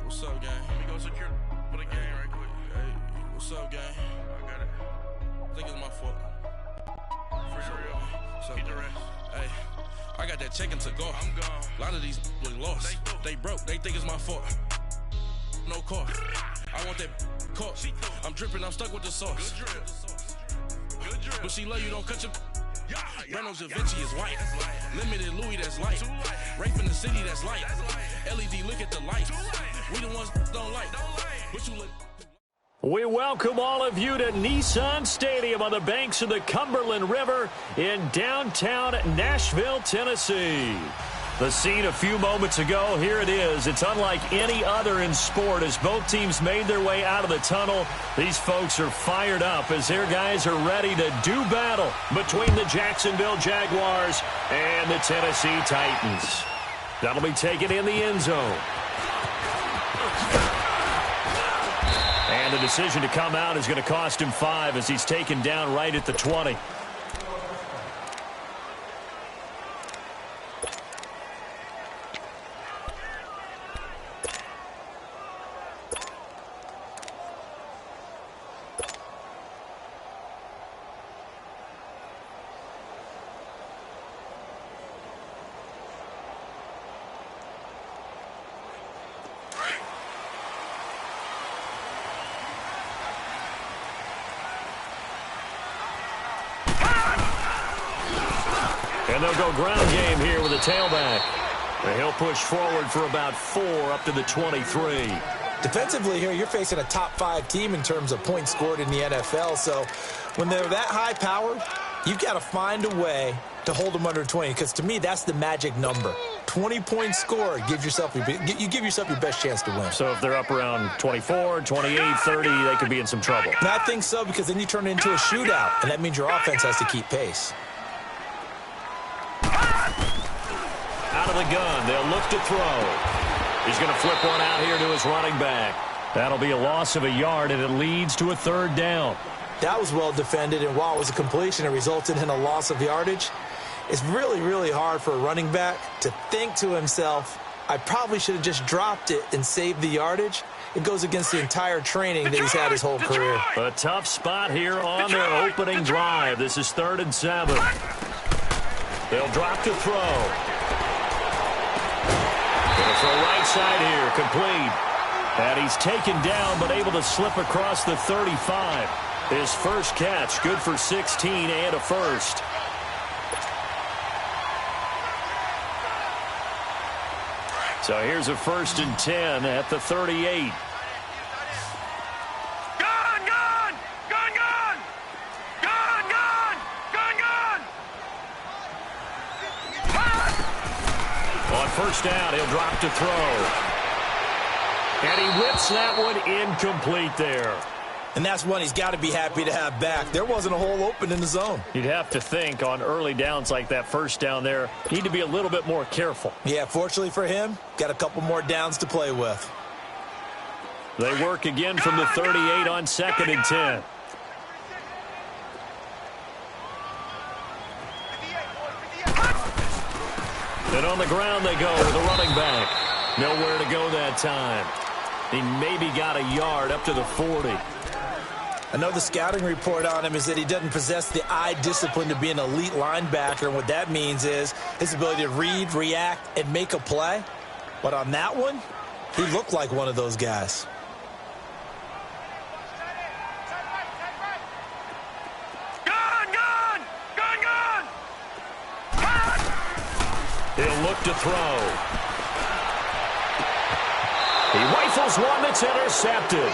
What's up, gang? Let me go secure for the game right quick. Hey, what's up, gang? I got it. I think it's my fault. For real. What's up, Get the gang? rest. Hey, I got that check-in to go. I'm gone. A lot of these look lost. They broke. They think it's my fault. No car. I want that caught. I'm dripping. I'm stuck with the sauce. Good drip. Good drip. But she love you. Don't cut your. Yeah, Reynolds Da Vinci is white. That's light. Limited Louis, that's light. Too light. Rape in the city, that's light. That's light. LED, look at the lights. Too light. We the ones don't like. But you look. We welcome all of you to Nissan Stadium on the banks of the Cumberland River in downtown Nashville, Tennessee. The scene a few moments ago, here it is. It's unlike any other in sport as both teams made their way out of the tunnel. These folks are fired up as their guys are ready to do battle between the Jacksonville Jaguars and the Tennessee Titans. That'll be taken in the end zone. And the decision to come out is going to cost him 5 as he's taken down right at the 20. And they'll go ground game here with a tailback. And he'll push forward for about 4 up to the 23. Defensively here, you're facing a top-5 team in terms of points scored in the NFL. So when they're that high-powered, you've got to find a way to hold them under 20. Because to me, that's the magic number. 20 points scored, you give yourself your best chance to win. So if they're up around 24, 28, 30, they could be in some trouble. And I think so, because then you turn it into a shootout, and that means your offense has to keep pace. Out of the gun, they'll look to throw. He's going to flip one out here to his running back. That'll be a loss of a yard, and it leads to a 3rd down. That was well defended, and while it was a completion, it resulted in a loss of yardage. It's really, really hard for a running back to think to himself, I probably should have just dropped it and saved the yardage. It goes against the entire training that he's had his whole career. A tough spot here on their opening drive. This is 3rd and 7. They'll drop to throw. Gonna throw right side here, complete. And he's taken down, but able to slip across the 35. His first catch, good for 16 and a first. So here's a 1st and 10 at the 38. On 1st down, he'll drop to throw. And he whips that one incomplete there. And that's one he's got to be happy to have back. There wasn't a hole open in the zone. You'd have to think on early downs like that 1st down there, need to be a little bit more careful. Yeah, fortunately for him, got a couple more downs to play with. They work again from the 38 on 2nd and 10. And on the ground they go with a running back. Nowhere to go that time. He maybe got a yard up to the 40. I know the scouting report on him is that he doesn't possess the eye discipline to be an elite linebacker. And what that means is his ability to read, react, and make a play. But on that one, he looked like one of those guys. He'll look to throw. He rifles one that's intercepted.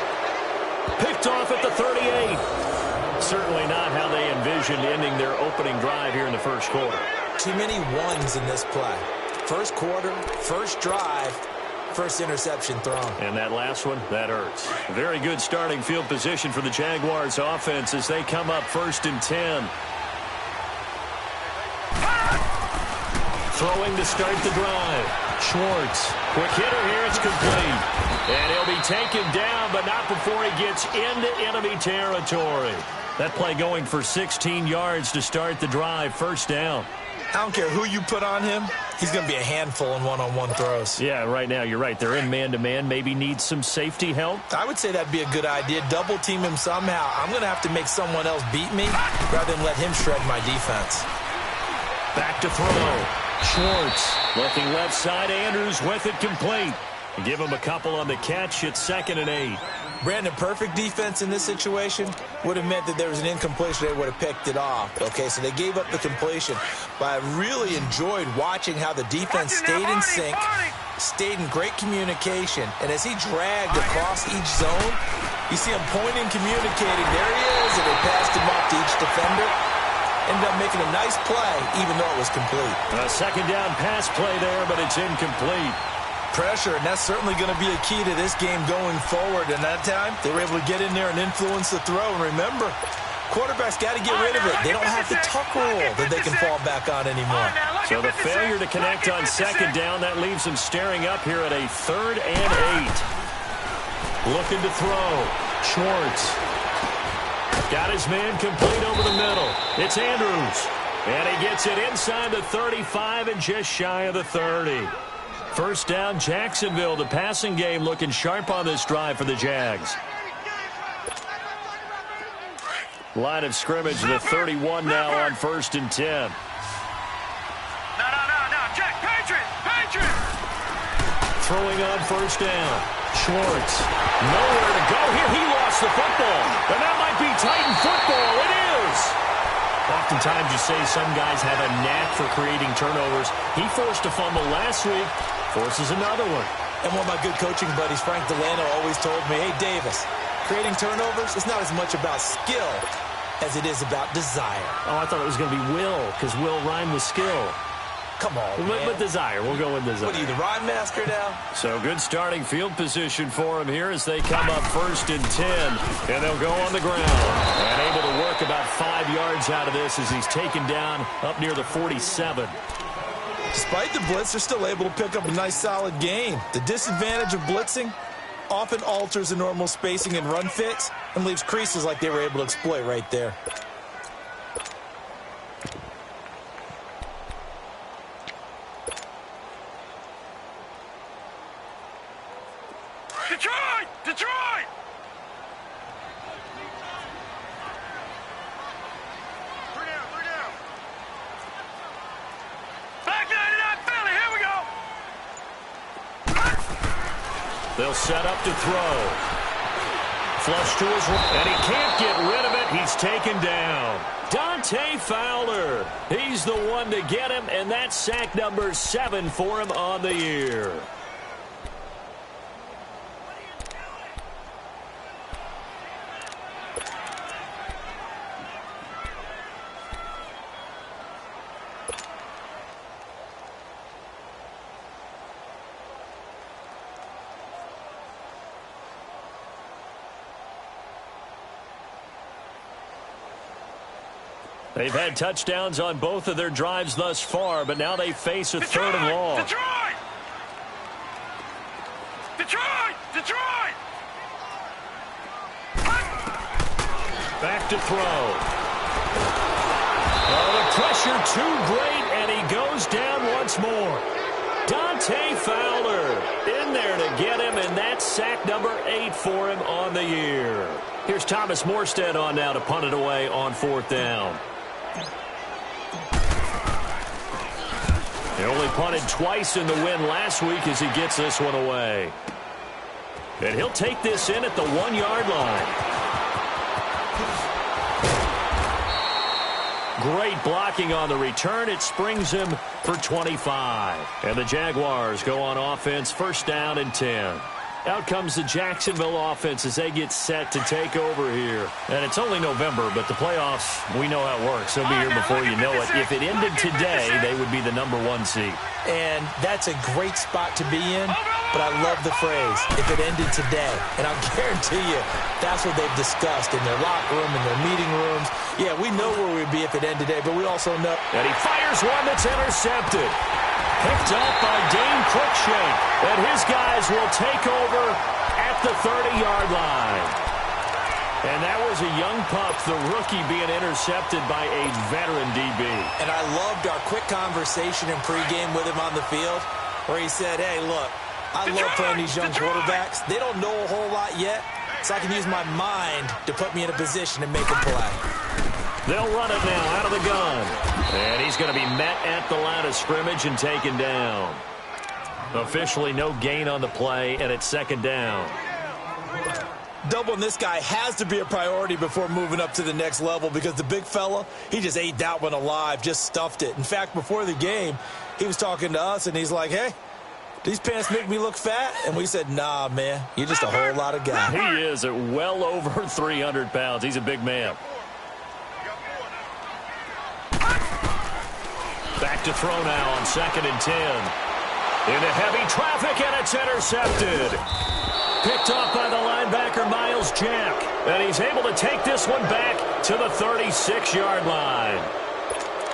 Picked off at the 38. Certainly not how they envisioned ending their opening drive here in the 1st quarter. Too many ones in this play. 1st quarter, 1st drive, 1st interception thrown. And that last one, that hurts. A very good starting field position for the Jaguars offense as they come up 1st and 10. Throwing to start the drive. Schwartz. Quick hitter here. It's complete. And he'll be taken down, but not before he gets into enemy territory. That play going for 16 yards to start the drive. 1st down. I don't care who you put on him. He's going to be a handful in one-on-one throws. Yeah, right now you're right. They're in man-to-man. Maybe need some safety help. I would say that'd be a good idea. Double team him somehow. I'm going to have to make someone else beat me rather than let him shred my defense. Back to throw. Schwartz looking left side. Andrews with it complete. Give him a couple on the catch. It's 2nd and 8. Brandon, perfect defense in this situation would have meant that there was an incompletion. They would have picked it off. Okay, so they gave up the completion. But I really enjoyed watching how the defense stayed in sync, stayed in great communication. And as he dragged across each zone, you see him pointing, communicating. There he is, and they passed him off to each defender. Ended up making a nice play, even though it was complete. A 2nd down pass play there, but it's incomplete. Pressure, and that's certainly going to be a key to this game going forward. And that time, they were able to get in there and influence the throw. And remember, quarterbacks got to get rid of it. They don't have the tuck rule that they can fall back on anymore. So the failure to connect on 2nd down, that leaves them staring up here at a 3rd and 8. Looking to throw. Schwartz. Got his man complete over the middle. It's Andrews. And he gets it inside the 35 and just shy of the 30. 1st down, Jacksonville. The passing game looking sharp on this drive for the Jags. Line of scrimmage, the 31 now on 1st and 10. No, Jack, Patriot! Throwing on 1st down. Schwartz. Nowhere to go here. He lost the football. And that might be Titan football. It is. Oftentimes you say some guys have a knack for creating turnovers. He forced a fumble last week. Forces another one. And one of my good coaching buddies, Frank Delano, always told me, hey, Davis, creating turnovers is not as much about skill as it is about desire. Oh, I thought it was going to be will, because will rhyme with skill. Come on, man. But desire. We'll go with desire. What are you, the rhyme master now? So good starting field position for him here as they come up 1st and 10. And they'll go on the ground. And able to work about 5 yards out of this as he's taken down up near the 47. Despite the blitz, they're still able to pick up a nice, solid gain. The disadvantage of blitzing often alters the normal spacing and run fits and leaves creases like they were able to exploit right there. Detroit! Three down. Back 99 Philly, here we go. They'll set up to throw. Flush to his right, and he can't get rid of it. He's taken down. Dante Fowler. He's the one to get him, and that's sack number 7 for him on the year. They've had touchdowns on both of their drives thus far, but now they face a 3rd and long. Detroit! Back to throw. Oh, the pressure too great, and he goes down once more. Dante Fowler in there to get him, and that's sack number 8 for him on the year. Here's Thomas Morstead on now to punt it away on 4th down. He only punted twice in the win last week as he gets this one away. And he'll take this in at the 1-yard line. Great blocking on the return. It springs him for 25. And the Jaguars go on offense, 1st down and 10. Out comes the Jacksonville offense as they get set to take over here. And it's only November, but the playoffs, we know how it works. They'll be here before you know it. If it ended today, they would be the number 1 seed. And that's a great spot to be in, but I love the phrase, if it ended today. And I'll guarantee you, that's what they've discussed in their locker room, in their meeting rooms. Yeah, we know where we'd be if it ended today, but we also know. And he fires one that's intercepted. Picked up by Dane Cruikshank. And his guys will take over at the 30-yard line. And that was a young pup, the rookie, being intercepted by a veteran DB. And I loved our quick conversation in pregame with him on the field where he said, hey, look, I love playing these young quarterbacks. They don't know a whole lot yet, so I can use my mind to put me in a position to make a play. They'll run it now out of the gun. And he's going to be met at the line of scrimmage and taken down. Officially no gain on the play, and it's second down. Doubling this guy has to be a priority before moving up to the next level because the big fella, he just ate that one alive, just stuffed it. In fact, before the game, he was talking to us, and he's like, hey, these pants make me look fat? And we said, nah, man, you're just a whole lot of guy. He is at well over 300 pounds. He's a big man. Back to throw now on 2nd and 10. Into heavy traffic, and it's intercepted. Picked off by the linebacker, Miles Jack. And he's able to take this one back to the 36-yard line.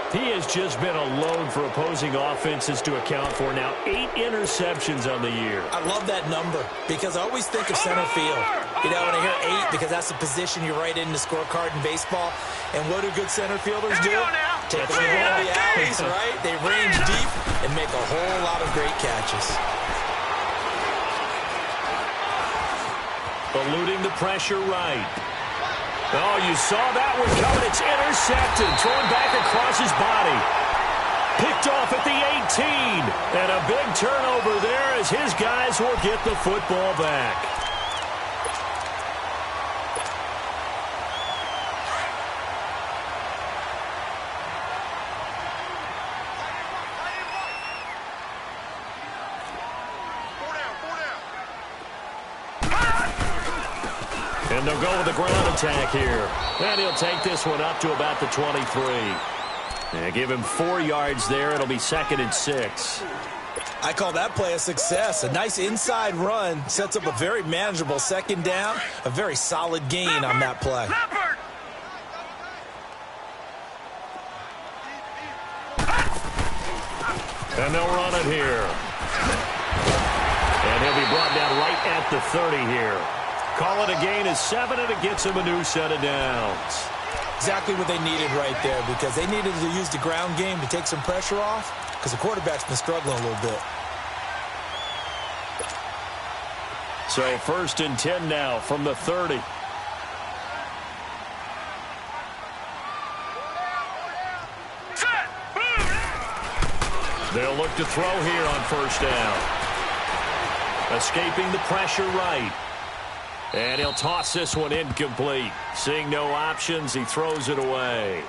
He has just been a load for opposing offenses to account for. Now 8 interceptions on the year. I love that number because I always think of center field. You know, when I hear 8, because that's the position you write in the scorecard in baseball. And what do good center fielders do? Take the ball to the alleys, right? They range deep and make a whole lot of great catches. Eluding the pressure right. Oh, you saw that one coming. It's intercepted. Thrown back across his body. Picked off at the 18. And a big turnover there as his guys will get the football back. And they'll go with the ground attack here. And he'll take this one up to about the 23. And give him 4 yards there. It'll be 2nd and 6. I call that play a success. A nice inside run sets up a very manageable 2nd down. A very solid gain on that play. And they'll run it here. And he'll be brought down right at the 30 here. Call it a gain of 7, and it gets him a new set of downs. Exactly what they needed right there because they needed to use the ground game to take some pressure off because the quarterback's been struggling a little bit. So 1st and 10 now from the 30. They'll look to throw here on 1st down. Escaping the pressure right. And he'll toss this one incomplete. Seeing no options, he throws it away.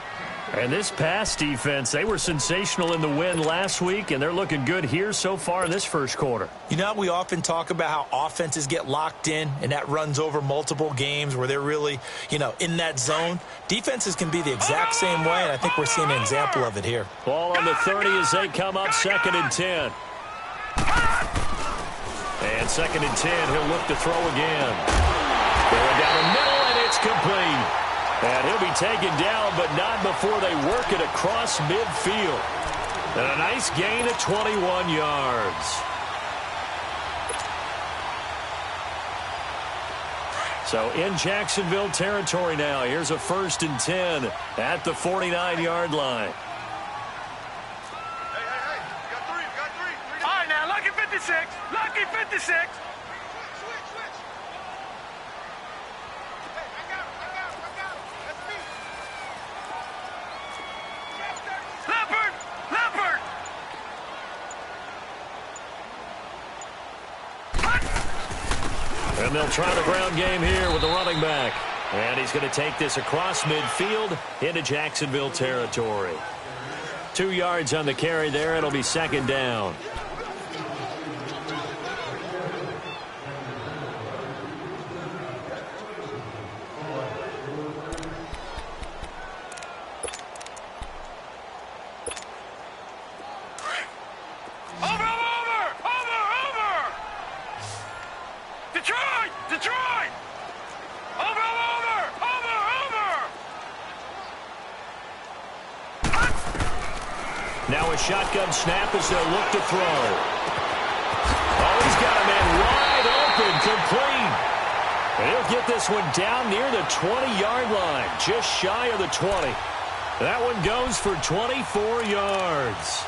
And this pass defense, they were sensational in the win last week, and they're looking good here so far in this first quarter. You know, we often talk about how offenses get locked in, and that runs over multiple games where they're really, you know, in that zone. Defenses can be the exact same way, and I think we're seeing an example of it here. Ball on the 30 as they come up 2nd and 10. And 2nd and 10, he'll look to throw again. Going down the middle, and it's complete. And he'll be taken down, but not before they work it across midfield. And a nice gain of 21 yards. So in Jacksonville territory now. Here's a 1st and 10 at the 49-yard line. Hey, got three. All right, now, lucky 56. Lucky 56. And they'll try the ground game here with the running back. And he's going to take this across midfield into Jacksonville territory. 2 yards on the carry there. It'll be 2nd down. Detroit! Over! Now a shotgun snap as they'll look to throw. Oh, he's got a man wide open, complete. And he'll get this this one down near the 20-yard line, just shy of the 20. That one goes for 24 yards.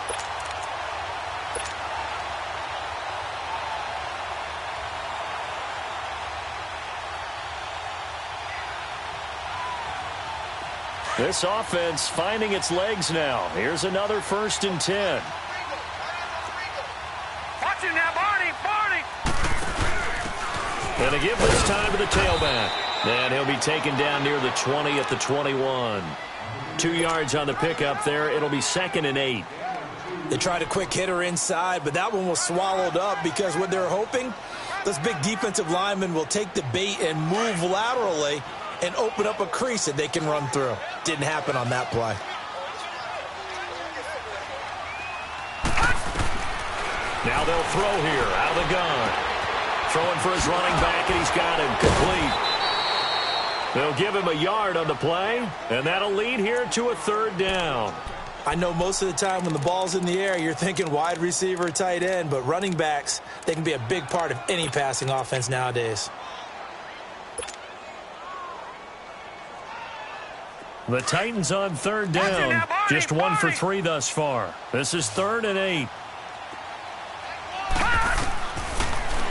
This offense finding its legs now. Here's another 1st and 10. Watch him now, Barney! Barney! And a give this time to the tailback. And he'll be taken down near the 20 at the 21. 2 yards on the pickup there. It'll be 2nd and 8. They tried a quick hitter inside, but that one was swallowed up because what they're hoping, those big defensive linemen will take the bait and move laterally and open up a crease that they can run through. Didn't happen on that play. Now they'll throw here out of the gun. Throwing for his running back, and he's got him complete. They'll give him a yard on the play, and that'll lead here to a 3rd down. I know most of the time when the ball's in the air, you're thinking wide receiver, tight end, but running backs, they can be a big part of any passing offense nowadays. The Titans on 3rd down. Just 1 for 3 thus far. This is 3rd and 8.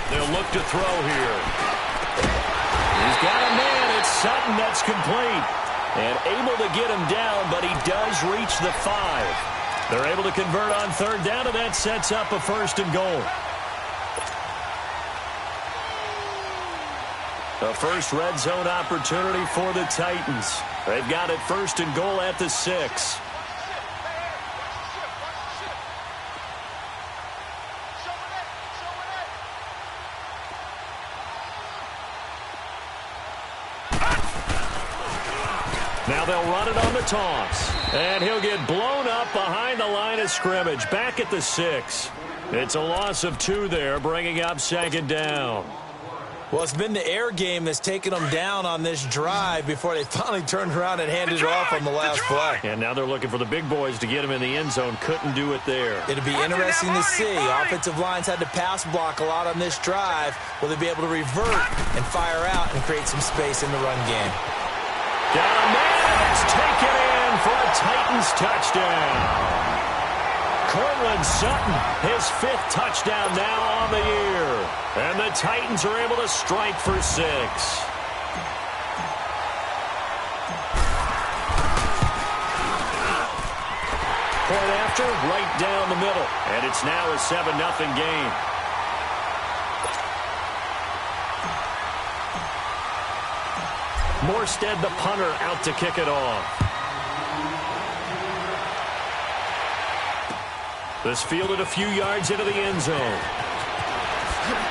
They'll look to throw here. He's got a man. It's Sutton that's complete. And able to get him down, but he does reach the 5. They're able to convert on 3rd down, and that sets up a 1st and goal. The first red zone opportunity for the Titans. They've got it 1st and goal at the 6. Now they'll run it on the toss. And he'll get blown up behind the line of scrimmage. Back at the 6. It's a loss of 2 there, bringing up 2nd down. Well, it's been the air game that's taken them down on this drive before they finally turned around and handed it off on the last play. And now they're looking for the big boys to get him in the end zone. Couldn't do it there. It'll be interesting to see. Offensive lines had to pass block a lot on this drive. Will they be able to revert and fire out and create some space in the run game? Got a man. It's taken in for a Titans touchdown. Cortland Sutton, his 5th touchdown now on the year. And the Titans are able to strike for 6. Point after, right down the middle. And it's now a 7-0 game. Morstead, the punter, out to kick it off. This fielded a few yards into the end zone.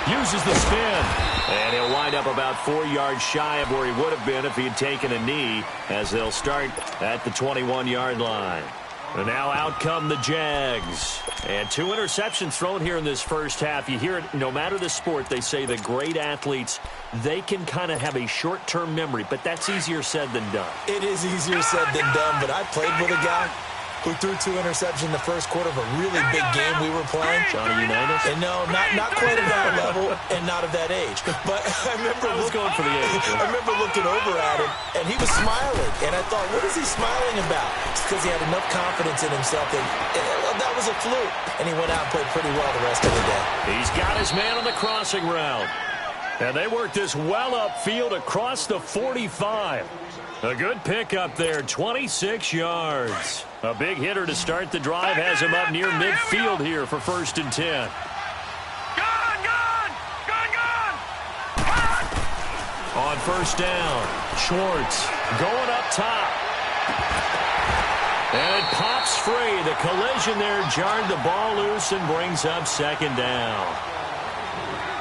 Uses the spin. And he'll wind up about 4 yards shy of where he would have been if he had taken a knee, as they'll start at the 21-yard line. And now out come the Jags. And 2 interceptions thrown here in this first half. You hear it, no matter the sport, they say the great athletes, they can kind of have a short-term memory, but that's easier said than done. It is easier said than done, but I played with a guy who threw 2 interceptions in the first quarter of a really big game we were playing. Johnny Unitas? And no, not quite at that level and not of that age. But I remember going for the age. I remember looking over at him, and he was smiling. And I thought, what is he smiling about? It's because he had enough confidence in himself that that was a fluke. And he went out and played pretty well the rest of the day. He's got his man on the crossing route. And they work this well upfield across the 45. A good pickup there, 26 yards. A big hitter to start the drive has him up near midfield here for 1st and 10. On 1st down, Schwartz going up top. And it pops free. The collision there jarred the ball loose and brings up 2nd down.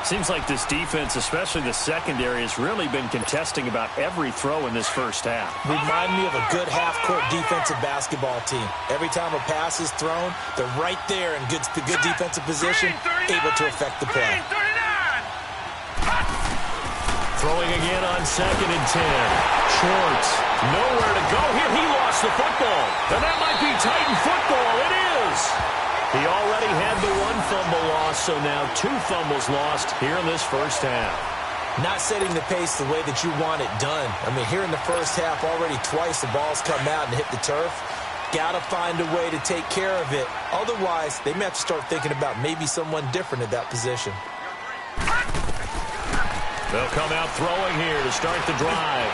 Seems like this defense, especially the secondary, has really been contesting about every throw in this first half. Remind me of a good half-court defensive basketball team. Every time a pass is thrown, they're right there in good defensive position, able to affect the play. Throwing again on 2nd and 10. Schwartz, nowhere to go here. He lost the football. And that might be Titan football. It is. He already had the 1 fumble loss, so now 2 fumbles lost here in this first half. Not setting the pace the way that you want it done. I mean, here in the first half, already twice the ball's come out and hit the turf. Got to find a way to take care of it. Otherwise, they may have to start thinking about maybe someone different at that position. They'll come out throwing here to start the drive.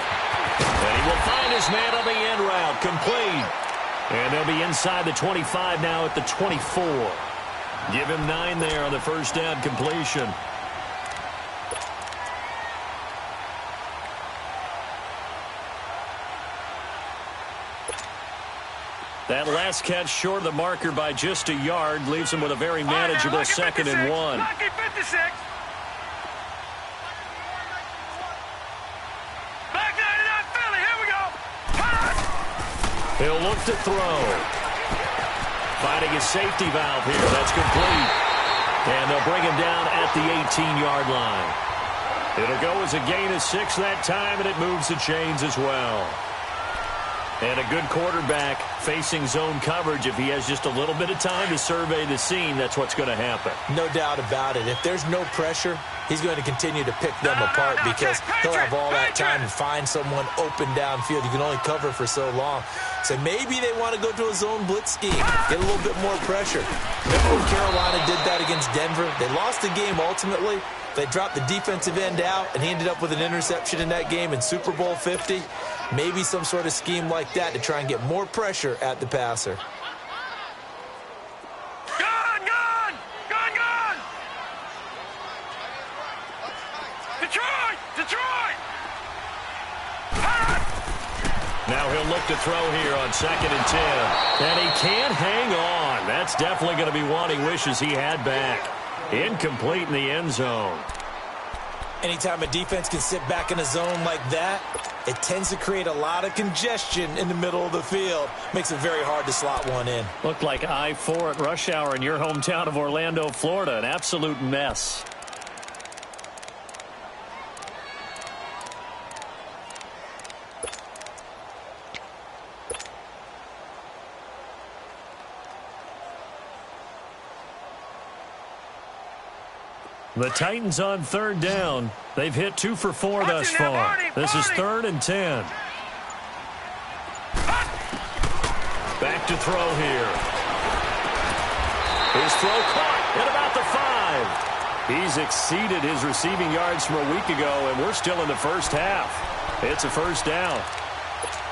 And he will find his man on the end route, complete. And they'll be inside the 25 now at the 24. Give him 9 there on the first down completion. That last catch short of the marker by just a yard leaves him with a very manageable second and 1. Lucky 56. Back 99 Philly. Here we go. He'll look to throw. Finding his safety valve here. That's complete. And they'll bring him down at the 18-yard line. It'll go as a gain of 6 that time, and it moves the chains as well. And a good quarterback facing zone coverage. If he has just a little bit of time to survey the scene, that's what's going to happen. No doubt about it. If there's no pressure, he's going to continue to pick them apart because he'll have all that time to find someone open downfield. You can only cover for so long. So maybe they want to go to a zone blitz scheme, get a little bit more pressure. Remember when Carolina did that against Denver? They lost the game ultimately. They dropped the defensive end out, and he ended up with an interception in that game in Super Bowl 50. Maybe some sort of scheme like that to try and get more pressure at the passer. Gone! Detroit! Now he'll look to throw here on 2nd and 10. And he can't hang on. That's definitely going to be one he wishes he had back. Incomplete in the end zone. Anytime a defense can sit back in a zone like that, it tends to create a lot of congestion in the middle of the field. Makes it very hard to slot one in. Looked like I-4 at rush hour in your hometown of Orlando, Florida. An absolute mess. The Titans on 3rd down. They've hit 2 for 4 thus far. This is 3rd and 10. Back to throw here. His throw caught at about the 5. He's exceeded his receiving yards from a week ago, and we're still in the first half. It's a first down.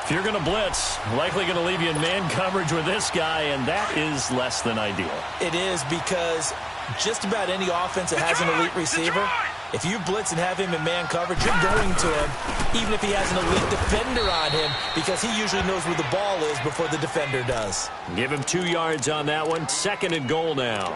If you're going to blitz, likely going to leave you in man coverage with this guy, and that is less than ideal. It is because just about any offense that has an elite receiver, if you blitz and have him in man coverage, you're going to him, even if he has an elite defender on him, because he usually knows where the ball is before the defender does. Give him 2 yards on that one. 2nd and goal now.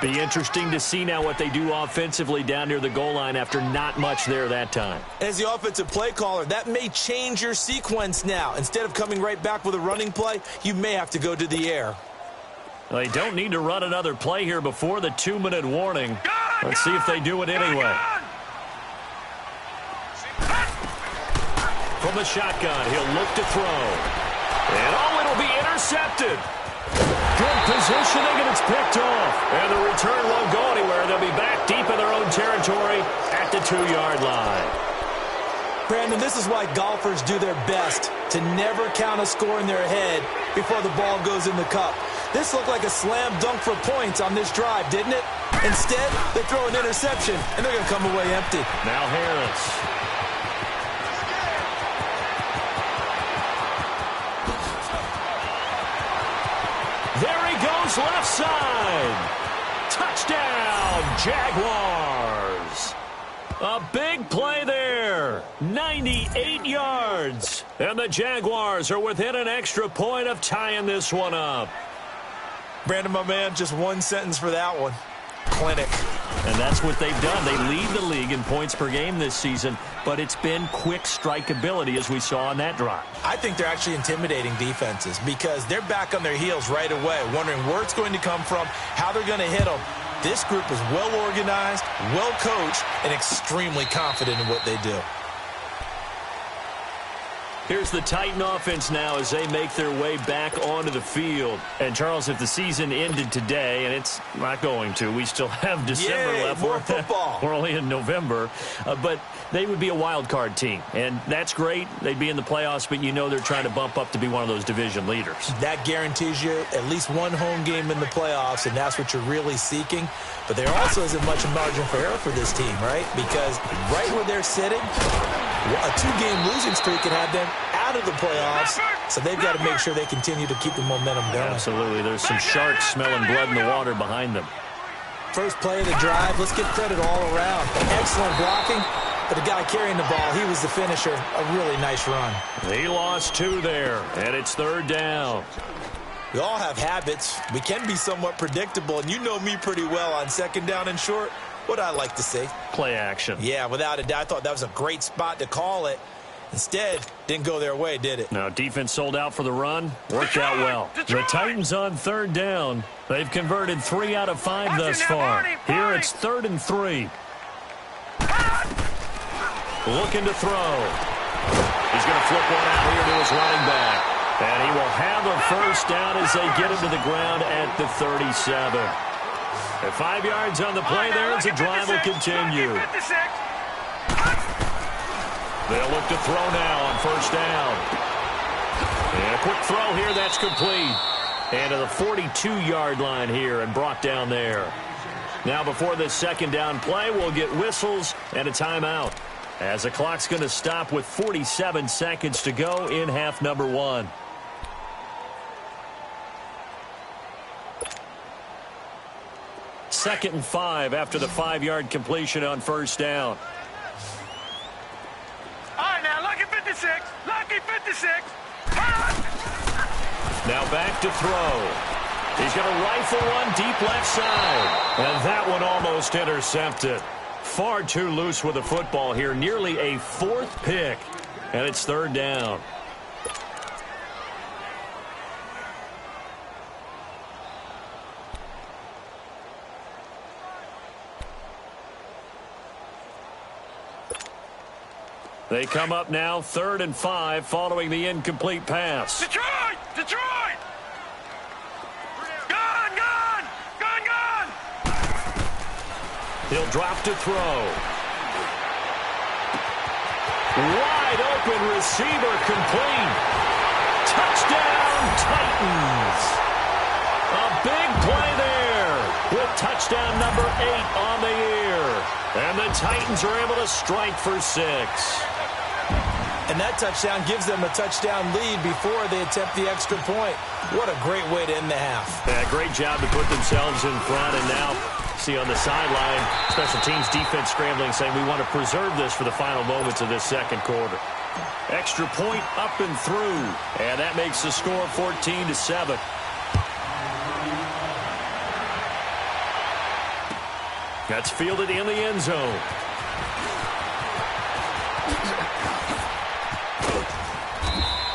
Be interesting to see now what they do offensively down near the goal line after not much there that time. As the offensive play caller, that may change your sequence now. Instead of coming right back with a running play, you may have to go to the air. They don't need to run another play here before the 2-minute warning. Let's see if they do it anyway. From the shotgun, he'll look to throw. And it'll be intercepted. Good positioning, and it's picked off. And the return won't go anywhere. They'll be back deep in their own territory at the 2-yard line. Brandon, this is why golfers do their best to never count a score in their head before the ball goes in the cup. This looked like a slam dunk for points on this drive, didn't it? Instead, they throw an interception, and they're going to come away empty. Now Harris. There he goes, left side. Touchdown, Jaguars. A big play there. 98 yards. And the Jaguars are within an extra point of tying this one up. Brandon, my man, just one sentence for that one. Clinic. And that's what they've done. They lead the league in points per game this season, but it's been quick strikeability as we saw on that drive. I think they're actually intimidating defenses because they're back on their heels right away, wondering where it's going to come from, how they're going to hit them. This group is well organized, well coached, and extremely confident in what they do. Here's the Titan offense now as they make their way back onto the field. And, Charles, if the season ended today, and it's not going to, we still have December left. More football. We're only in November. But they would be a wild card team. And that's great. They'd be in the playoffs, but you know they're trying to bump up to be one of those division leaders. That guarantees you at least one home game in the playoffs, and that's what you're really seeking. But there also isn't much margin for error for this team, right? Because right where they're sitting, a two-game losing streak could have them out of the playoffs, so they've got to make sure they continue to keep the momentum going. Absolutely. There's some sharks smelling blood in the water behind them. First play of the drive, let's get credit all around. Excellent blocking, but the guy carrying the ball, he was the finisher. A really nice run. He lost 2 there, and it's 3rd down. We all have habits. We can be somewhat predictable, and you know me pretty well on 2nd down and short. What I like to say? Play action. Yeah, without a doubt. I thought that was a great spot to call it. Instead, didn't go their way, did it? Now, defense sold out for the run. Worked out well. The Titans on 3rd down. They've converted 3 out of 5 thus far. Here it's 3rd and 3. Looking to throw. He's going to flip one out here to his running back. And he will have a first down as they get him to the ground at the 37. At 5 yards on the play there as the drive will continue. They'll look to throw now on 1st down. And a quick throw here, that's complete. And to the 42-yard line here and brought down there. Now before this 2nd down play, we'll get whistles and a timeout, as the clock's going to stop with 47 seconds to go in half number 1. Second and 5 after the 5-yard completion on 1st down. All right, now, lucky 56. Lucky 56. Now back to throw. He's going to rifle one deep left side. And that one almost intercepted. Far too loose with the football here. Nearly a 4th pick. And it's 3rd down. They come up now 3rd and 5 following the incomplete pass. Detroit! Detroit! Gone! Gone! Gone! Gone! He'll drop to throw. Wide open receiver complete. Touchdown Titans. A big play there with touchdown number 8 on the year. And the Titans are able to strike for 6. And that touchdown gives them a touchdown lead before they attempt the extra point. What a great way to end the half. Yeah, great job to put themselves in front. And now, see on the sideline, special teams defense scrambling, saying we want to preserve this for the final moments of this 2nd quarter. Extra point up and through. And that makes the score 14-7. That's fielded in the end zone.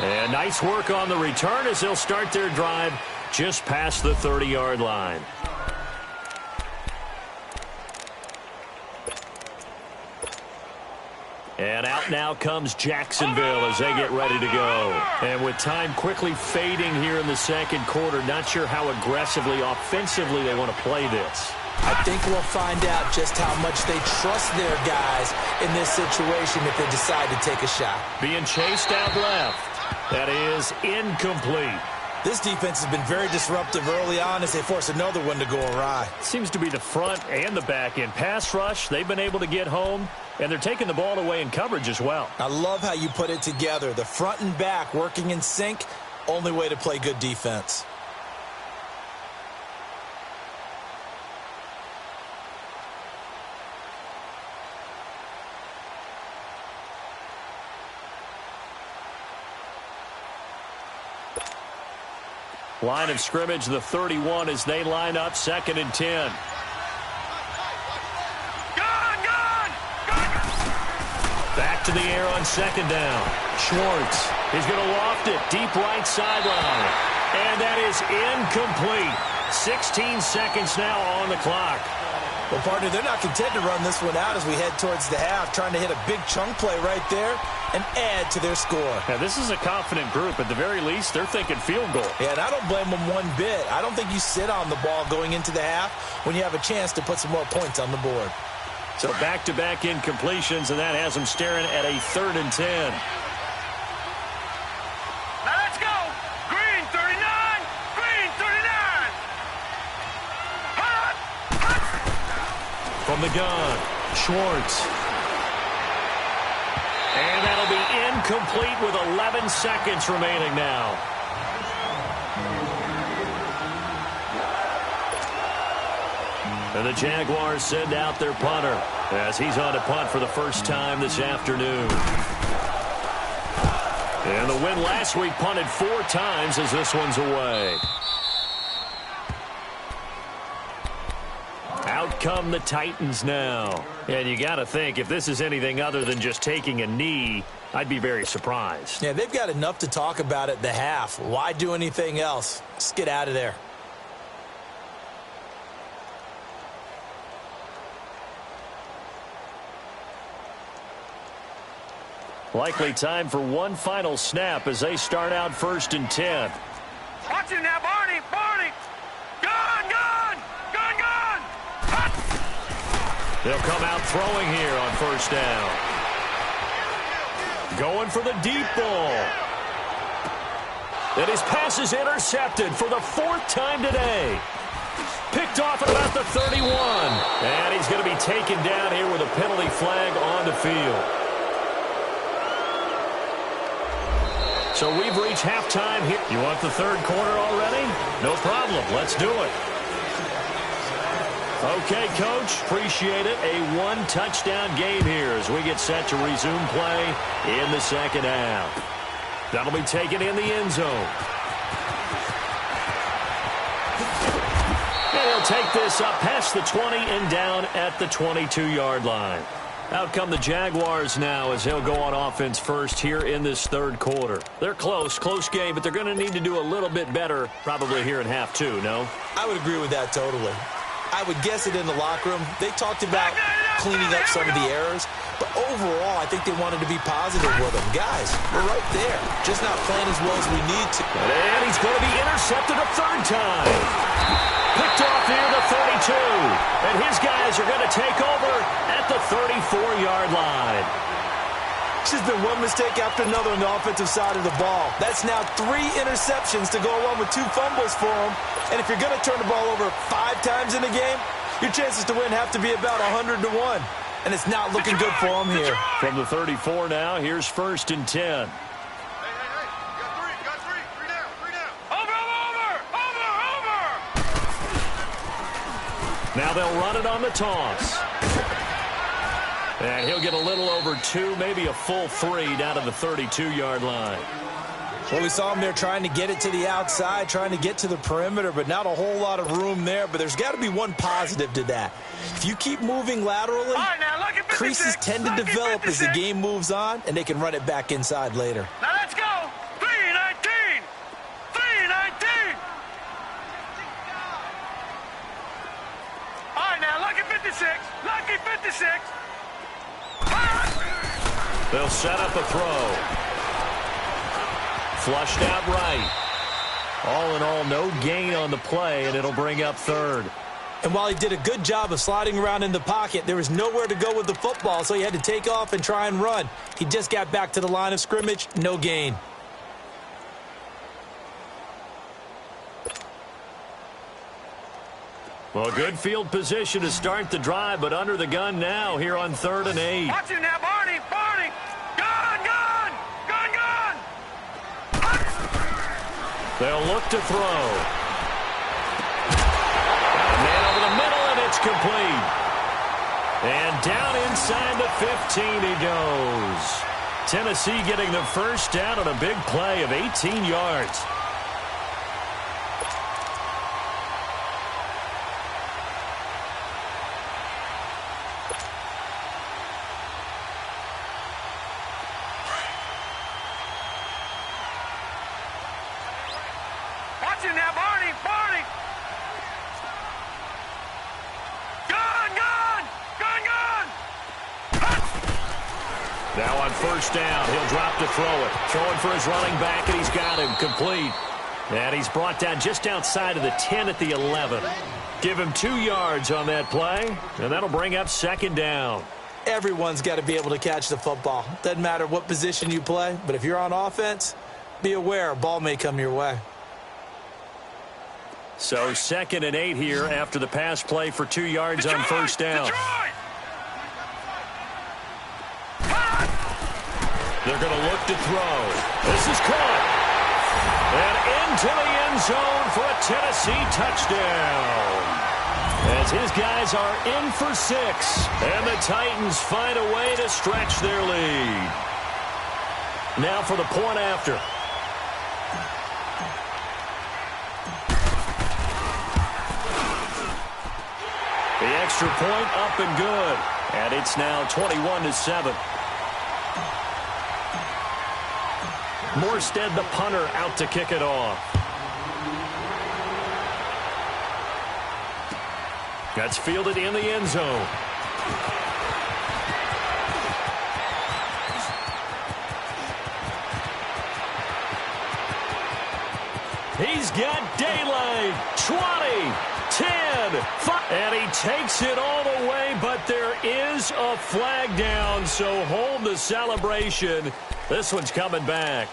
And nice work on the return as they'll start their drive just past the 30-yard line. And out now comes Jacksonville as they get ready to go. And with time quickly fading here in the 2nd quarter, not sure how aggressively, offensively they want to play this. I think we'll find out just how much they trust their guys in this situation if they decide to take a shot. Being chased out left. That is incomplete. This defense has been very disruptive early on as they force another one to go awry. Seems to be the front and the back end. Pass rush, they've been able to get home, and they're taking the ball away in coverage as well. I love how you put it together. The front and back working in sync, only way to play good defense. Line of scrimmage, the 31 as they line up 2nd and 10. Back to the air on 2nd down. Schwartz, he's going to loft it deep right sideline. And that is incomplete. 16 seconds now on the clock. Well, partner, they're not content to run this one out as we head towards the half, trying to hit a big chunk play right there and add to their score. Yeah, this is a confident group. At the very least, they're thinking field goal. Yeah, and I don't blame them one bit. I don't think you sit on the ball going into the half when you have a chance to put some more points on the board. So back-to-back incompletions, and that has them staring at a 3rd and 10. Now let's go. Green 39. Green 39. Hot. From the gun, Schwartz. And that'll be incomplete with 11 seconds remaining now. And the Jaguars send out their punter as he's on to punt for the first time this afternoon. And the win last week punted 4 times as this one's away. Out come the Titans now. And you got to think, if this is anything other than just taking a knee, I'd be very surprised. Yeah, they've got enough to talk about at the half. Why do anything else? Just get out of there. Likely time for one final snap as they start out 1st and 10. Watch it now, Barney. Barney. Gun, gun. Gun, gun. Hot. They'll come out throwing here on 1st down. Going for the deep ball. And his pass is intercepted for the 4th time today. Picked off at about the 31. And he's going to be taken down here with a penalty flag on the field. So we've reached halftime here. You want the 3rd quarter already? No problem. Let's do it. Okay, Coach. Appreciate it. A 1-touchdown game here as we get set to resume play in the 2nd half. That'll be taken in the end zone. And he'll take this up past the 20 and down at the 22-yard line. Out come the Jaguars now as they'll go on offense first here in this 3rd quarter. They're close game, but they're going to need to do a little bit better probably here in half 2, no? I would agree with that totally. I would guess it in the locker room. They talked about cleaning up some of the errors, but overall, I think they wanted to be positive with them. Guys, we're right there, just not playing as well as we need to. And he's going to be intercepted a 3rd time. Picked off near the 32. And his guys are going to take over at the 34-yard line. It's just been one mistake after another on the offensive side of the ball. That's now 3 interceptions to go along with 2 fumbles for him. And if you're going to turn the ball over 5 times in a game, your chances to win have to be about 100 to 1. And it's not looking good for him here. From the 34 now, here's 1st and 10. Now they'll run it on the toss. And he'll get a little over 2, maybe a full 3 down to the 32-yard line. Well, we saw him there trying to get it to the outside, trying to get to the perimeter, but not a whole lot of room there. But there's got to be one positive to that. If you keep moving laterally, creases tend to develop as the game moves on, and they can run it back inside later. Now let's go. 3-19. 3-19. All right, now, lucky 56. Lucky 56. They'll set up a throw. Flushed out right. All in all, no gain on the play, and it'll bring up 3rd. And while he did a good job of sliding around in the pocket, there was nowhere to go with the football, so he had to take off and try and run. He just got back to the line of scrimmage, no gain. Well, good field position to start the drive, but under the gun now here on 3rd and 8. Watch it now, Barney. Barney. Gun, gun. Gun, gun. They'll look to throw. A man over the middle, and it's complete. And down inside the 15 he goes. Tennessee getting the first down on a big play of 18 yards. Watch it now, Barney. Barney. Gun, gun. Now on first down, he'll drop to throw it. Throwing for his running back, and he's got him complete. And he's brought down just outside of the 10 at the 11. Give him 2 yards on that play, and that'll bring up second down. Everyone's got to be able to catch the football. Doesn't matter what position you play, but if you're on offense, be aware a ball may come your way. So 2nd and 8 here after the pass play for 2 yards on first down. They're going to look to throw. This is caught. And into the end zone for a Tennessee touchdown. As his guys are in for 6. And the Titans find a way to stretch their lead. Now for the point after. The extra point up and good. And it's now 21-7. Morstead, the punter, out to kick it off. That's fielded in the end zone. He's got daylight. 20, 10, 5. And he takes it all the way, but there is a flag down, so hold the celebration. This one's coming back.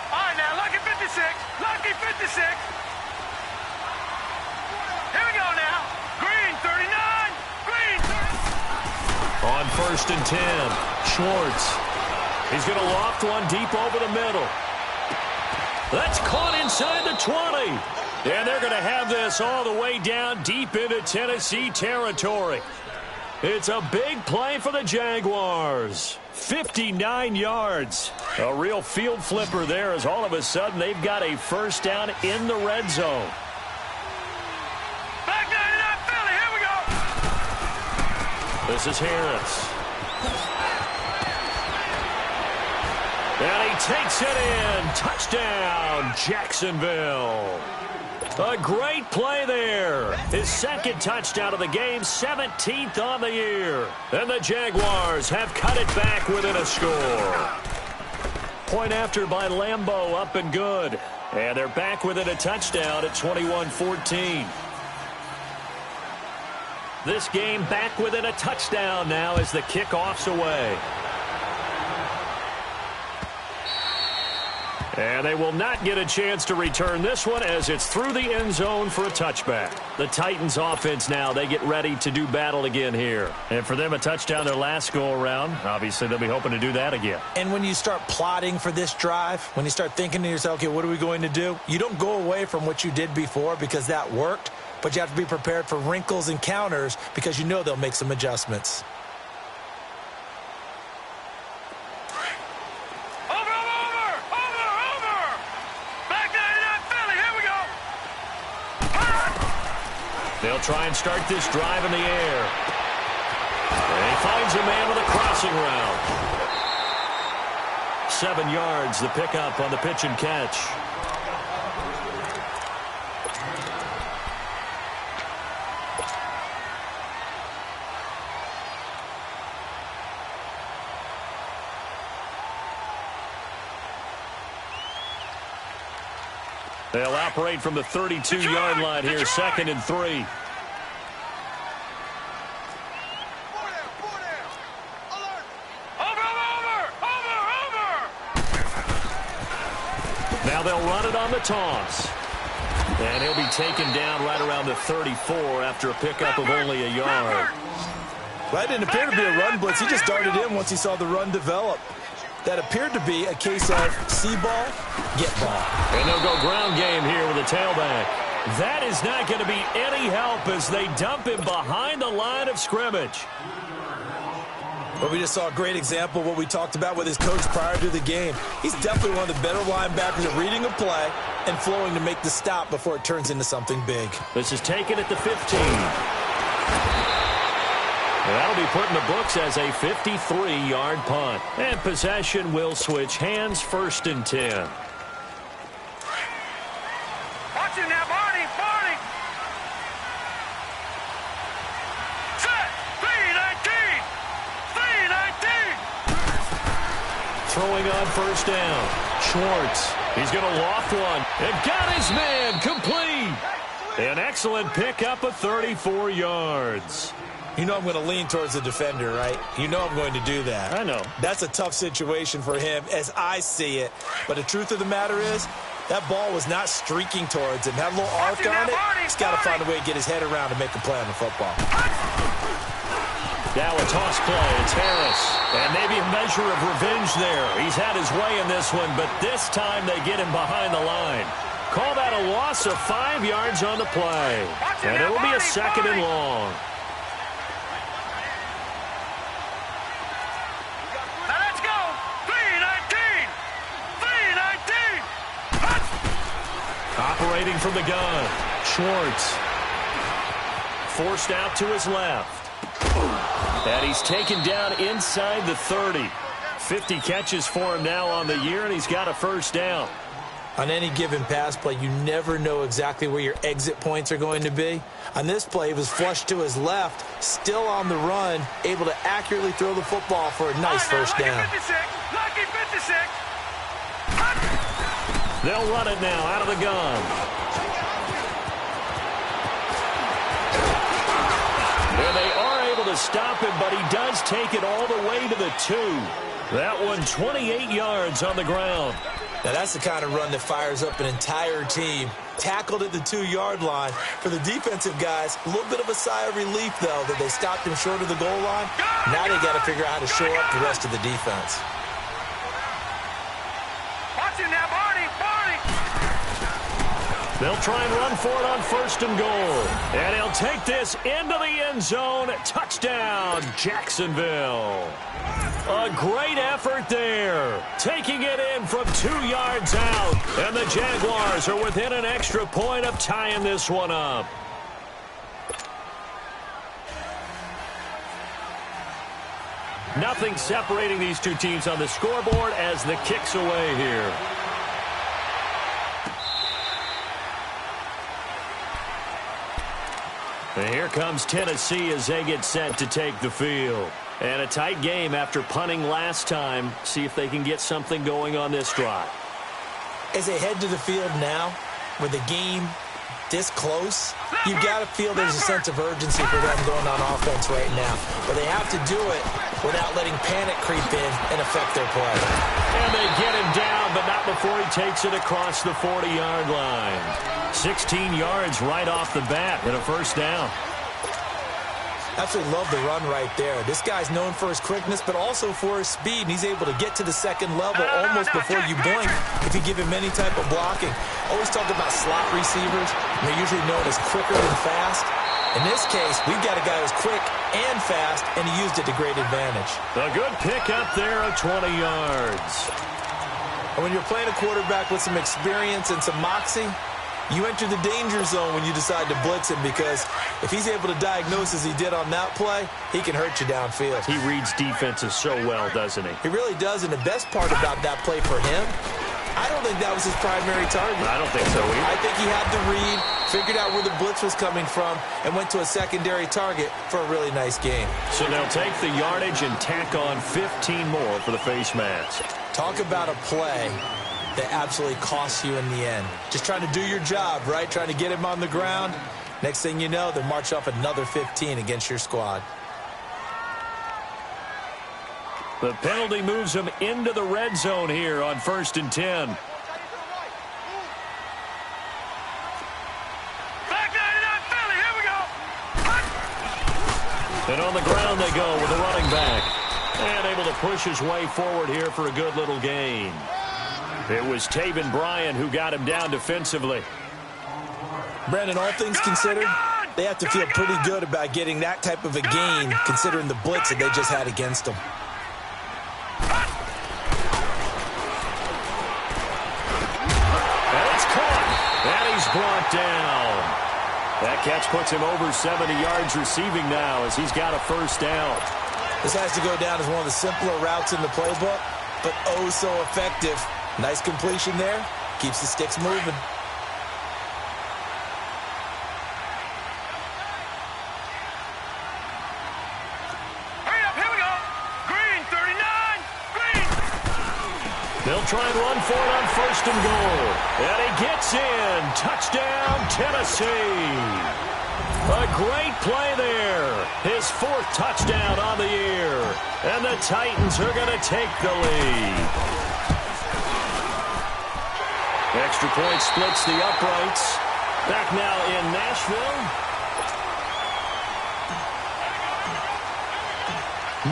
All right, now, lucky 56. Lucky 56. Here we go now. Green 39. Green 39. On first and 10, Schwartz. He's going to loft one deep over the middle. That's caught inside the 20. And they're going to have this all the way down deep into Tennessee territory. It's a big play for the Jaguars. 59 yards. A real field flipper there as all of a sudden they've got a first down in the red zone. Back 99 Philly. Here we go. This is Harris. And he takes it in. Touchdown, Jacksonville. A great play there. His 2nd touchdown of the game, 17th on the year. And the Jaguars have cut it back within a score. Point after by Lambeau, up and good. And they're back within a touchdown at 21-14. This game back within a touchdown now as the kickoff's away. And they will not get a chance to return this one as it's through the end zone for a touchback. The Titans offense now, they get ready to do battle again here. And for them, a touchdown their last go-around. Obviously, they'll be hoping to do that again. And when you start plotting for this drive, when you start thinking to yourself, okay, what are we going to do? You don't go away from what you did before because that worked, but you have to be prepared for wrinkles and counters because you know they'll make some adjustments. They'll try and start this drive in the air. And he finds a man with a crossing route. 7 yards, the pickup on the pitch and catch. They'll operate from the 32-yard line here, 2nd and 3. Now they'll run it on the toss. And he'll be taken down right around the 34 after a pickup of only a yard. That didn't appear to be a run blitz. He just darted in once he saw the run develop. That appeared to be a case of see ball, get ball. And they'll go ground game here with a tailback. That is not going to be any help as they dump him behind the line of scrimmage. But we just saw a great example of what we talked about with his coach prior to the game. He's definitely one of the better linebackers at reading a play and flowing to make the stop before it turns into something big. This is taken at the 15. That'll be put in the books as a 53-yard punt. And possession will switch hands, 1st and 10. Watch him now, Barney. throwing on first down. Schwartz, he's going to loft one. And got his man complete. An excellent pickup of 34 yards. You know I'm going to lean towards the defender, right? You know I'm going to do that. I know. That's a tough situation for him as I see it. But the truth of the matter is, that ball was not streaking towards him. Had a little arc on it. He's got to find a way to get his head around and make a play on the football. Now a toss play. It's Harris. And maybe a measure of revenge there. He's had his way in this one, but this time they get him behind the line. Call that a loss of 5 yards on the play. And it will be a second and long. Operating from the gun, Schwartz. Forced out to his left. And he's taken down inside the 30. 50 catches for him now on the year, and he's got a first down. On any given pass play, you never know exactly where your exit points are going to be. On this play, he was flushed to his left, still on the run, able to accurately throw the football for a nice first down. Lucky 56. They'll run it now out of the gun. And they are able to stop him, but he does take it all the way to the 2. That one 28 yards on the ground. Now that's the kind of run that fires up an entire team. Tackled at the 2-yard line. For the defensive guys, a little bit of a sigh of relief, though, that they stopped him short of the goal line. Now they got to figure out how to show up the rest of the defense. They'll try and run for it on first and goal. And he'll take this into the end zone. Touchdown, Jacksonville. A great effort there. Taking it in from 2 yards out. And the Jaguars are within an extra point of tying this one up. Nothing separating these two teams on the scoreboard as the kick's away here. And here comes Tennessee as they get set to take the field. And a tight game after punting last time. See if they can get something going on this drive. As they head to the field now, with the game this close, you've got to feel there's a sense of urgency for them going on offense right now. But they have to do it without letting panic creep in and affect their play. And they get him down, but not before he takes it across the 40-yard line. 16 yards right off the bat and a first down. Absolutely love the run right there. This guy's known for his quickness, but also for his speed, and he's able to get to the second level almost before you blink if you give him any type of blocking. Always talk about slot receivers. They're usually known as quicker than fast. In this case, we've got a guy who's quick and fast, and he used it to great advantage. A good pick up there of 20 yards. And when you're playing a quarterback with some experience and some moxie, you enter the danger zone when you decide to blitz him, because if he's able to diagnose as he did on that play, he can hurt you downfield. He reads defenses so well, doesn't he? He really does, and the best part about that play for him, I don't think that was his primary target. I don't think so either. I think he had to read, figured out where the blitz was coming from, and went to a secondary target for a really nice game. So they'll take the yardage and tack on 15 more for the face mask. Talk about a play that absolutely costs you in the end. Just trying to do your job, right? Trying to get him on the ground. Next thing you know, they'll march off another 15 against your squad. The penalty moves them into the red zone here on 1st and 10. Back 99 Philly, here we go. And on the ground they go with a running back. And able to push his way forward here for a good little gain. It was Taven Bryan who got him down defensively. Brandon, all things considered, they have to feel pretty good about getting that type of a gain, considering the blitz that they just had against them. And it's caught. And he's brought down. That catch puts him over 70 yards receiving now as he's got a first down. This has to go down as one of the simpler routes in the playbook, but oh so effective. Nice completion there. Keeps the sticks moving. Hurry up, here we go. Green, 39. Green. try and run for it on 1st and goal. And he gets in. Touchdown, Tennessee. A great play there. His 4th touchdown on the year. And the Titans are going to take the lead. Extra point splits the uprights. Back now in Nashville.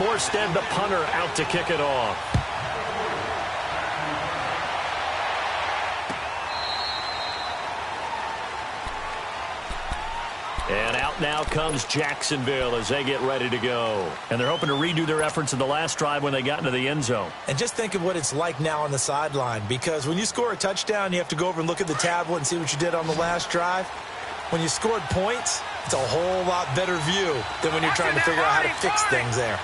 Morstead, the punter, out to kick it off. And out now comes Jacksonville as they get ready to go. And they're hoping to redo their efforts in the last drive when they got into the end zone. And just think of what it's like now on the sideline, because when you score a touchdown, you have to go over and look at the tablet and see what you did on the last drive. When you scored points, it's a whole lot better view than when you're trying to figure out how to fix things there.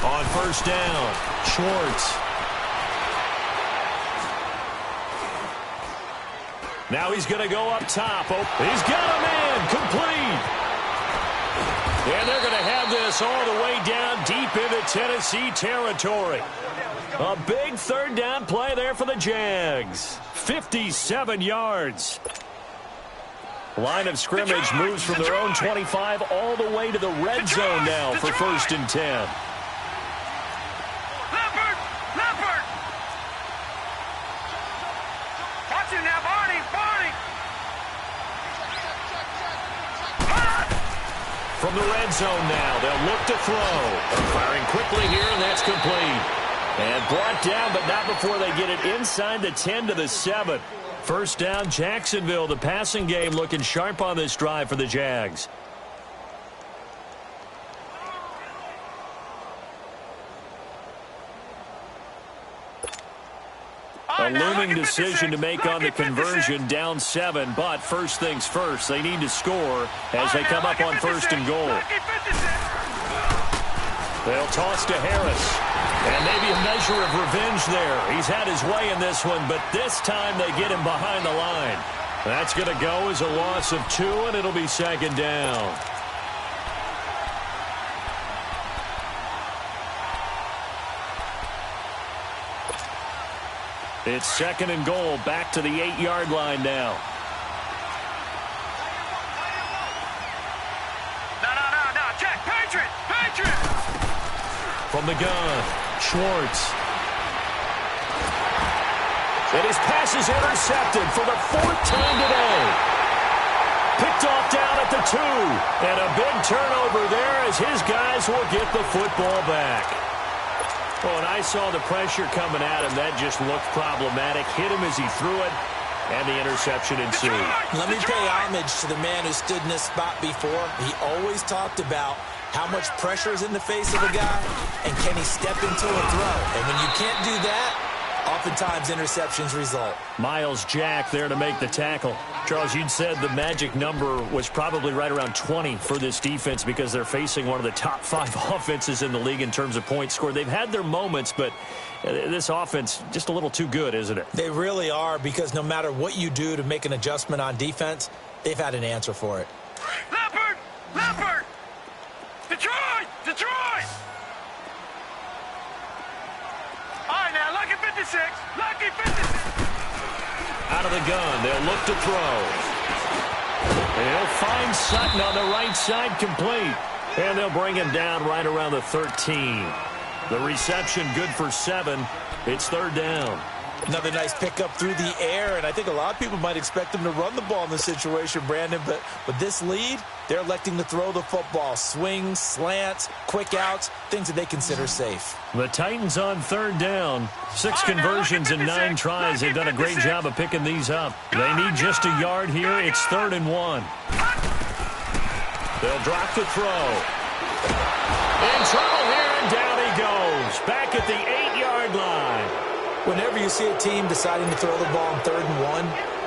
On 1st down, Schwartz. Now he's going to go up top. Oh, he's got a man complete. And they're going to have this all the way down deep into Tennessee territory. A big 3rd down play there for the Jags. 57 yards. Line of scrimmage moves from their own 25 all the way to the red zone now for 1st and 10. From the red zone now, they'll look to throw. Firing quickly here, and that's complete. And brought down, but not before they get it inside the 10 to the 7. 1st down, Jacksonville. The passing game looking sharp on this drive for the Jags. A looming decision to make on the conversion, down 7, but first things first, they need to score as they come up on 1st and goal. They'll toss to Harris, and maybe a measure of revenge there. He's had his way in this one, but this time they get him behind the line. That's going to go as a loss of 2, and it'll be 2nd down. It's 2nd and goal, back to the 8-yard line now. No, check, Patriot! From the gun, Schwartz. And his pass is intercepted for the 4th time today. Picked off down at the 2. And a big turnover there as his guys will get the football back. Well, and I saw the pressure coming at him. That just looked problematic. Hit him as he threw it, and the interception ensued. Let me pay homage to the man who stood in this spot before. He always talked about how much pressure is in the face of a guy, and can he step into a throw. And when you can't do that, oftentimes interceptions result. Miles Jack there to make the tackle. Charles, you'd said the magic number was probably right around 20 for this defense because they're facing one of the top 5 offenses in the league in terms of points scored. They've had their moments, but this offense just a little too good, isn't it? They really are, because no matter what you do to make an adjustment on defense, they've had an answer for it. Leopard! Detroit! All right, now, lucky 56. Out of the gun, they'll look to throw. They'll find Sutton on the right side, complete. And they'll bring him down right around the 13. The reception good for 7. It's 3rd down. Another nice pickup through the air, and I think a lot of people might expect them to run the ball in this situation, Brandon, but with this lead, they're electing to throw the football. Swings, slants, quick outs, things that they consider safe. The Titans on 3rd down. 6 conversions and 9 tries. They've done a great job of picking these up. They need just a yard here. It's 3rd and 1. They'll drop the throw. In trouble here, and down he goes. Back at the 8-yard line. Whenever you see a team deciding to throw the ball on 3rd and 1,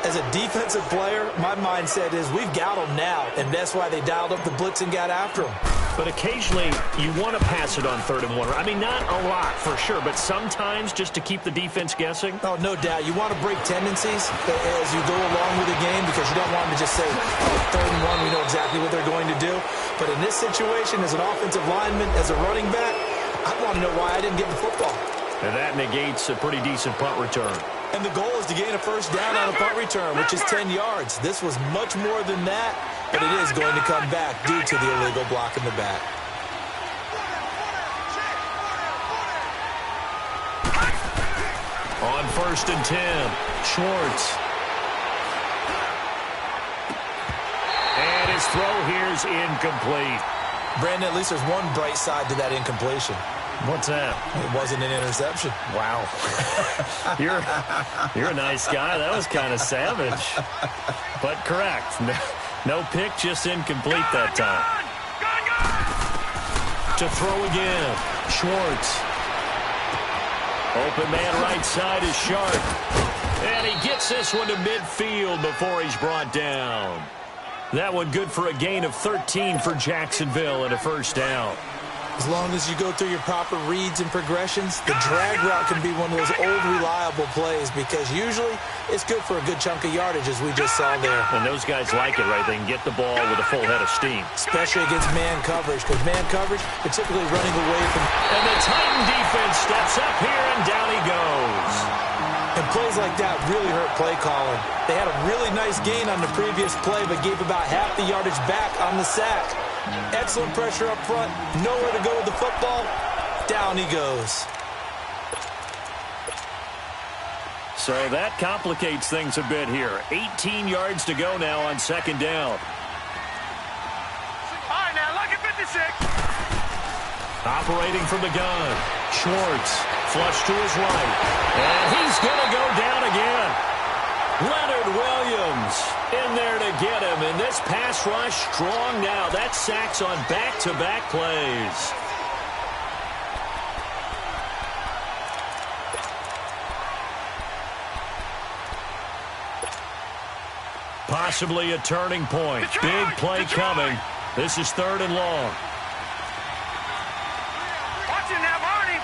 as a defensive player, my mindset is we've got them now, and that's why they dialed up the blitz and got after them. But occasionally, you want to pass it on 3rd and 1. I mean, not a lot, for sure, but sometimes just to keep the defense guessing. Oh, no doubt. You want to break tendencies as you go along with the game because you don't want them to just say, oh, 3rd and 1, we know exactly what they're going to do. But in this situation, as an offensive lineman, as a running back, I want to know why I didn't get the football. And that negates a pretty decent punt return. And the goal is to gain a first down on a punt return, which is 10 yards. This was much more than that, but it is going to come back due to the illegal block in the back. On 1st and 10, Schwartz. And his throw here is incomplete. Brandon, at least there's one bright side to that incompletion. What's that? It wasn't an interception. Wow. You're a nice guy. That was kind of savage. But correct. No pick, just incomplete that time. To throw again. Schwartz. Open man right side is Sharp. And he gets this one to midfield before he's brought down. That one good for a gain of 13 for Jacksonville and a first down. As long as you go through your proper reads and progressions, the drag route can be one of those old reliable plays because usually it's good for a good chunk of yardage, as we just saw there. And those guys like it, right? They can get the ball with a full head of steam. Especially against man coverage, because man coverage, they're typically running away from... And the Titan defense steps up here, and down he goes. And plays like that really hurt play calling. They had a really nice gain on the previous play, but gave about half the yardage back on the sack. Excellent pressure up front. Nowhere to go with the football. Down he goes. So that complicates things a bit here. 18 yards to go now on 2nd down. All right, now, look at 56. Operating from the gun. Schwartz. Flush to his right. And he's going to go down again. Leonard Williams in there to get him. And this pass rush strong now. That's sacks on back-to-back plays. Possibly a turning point. Big play coming. This is 3rd and long. Watch it now, Barney.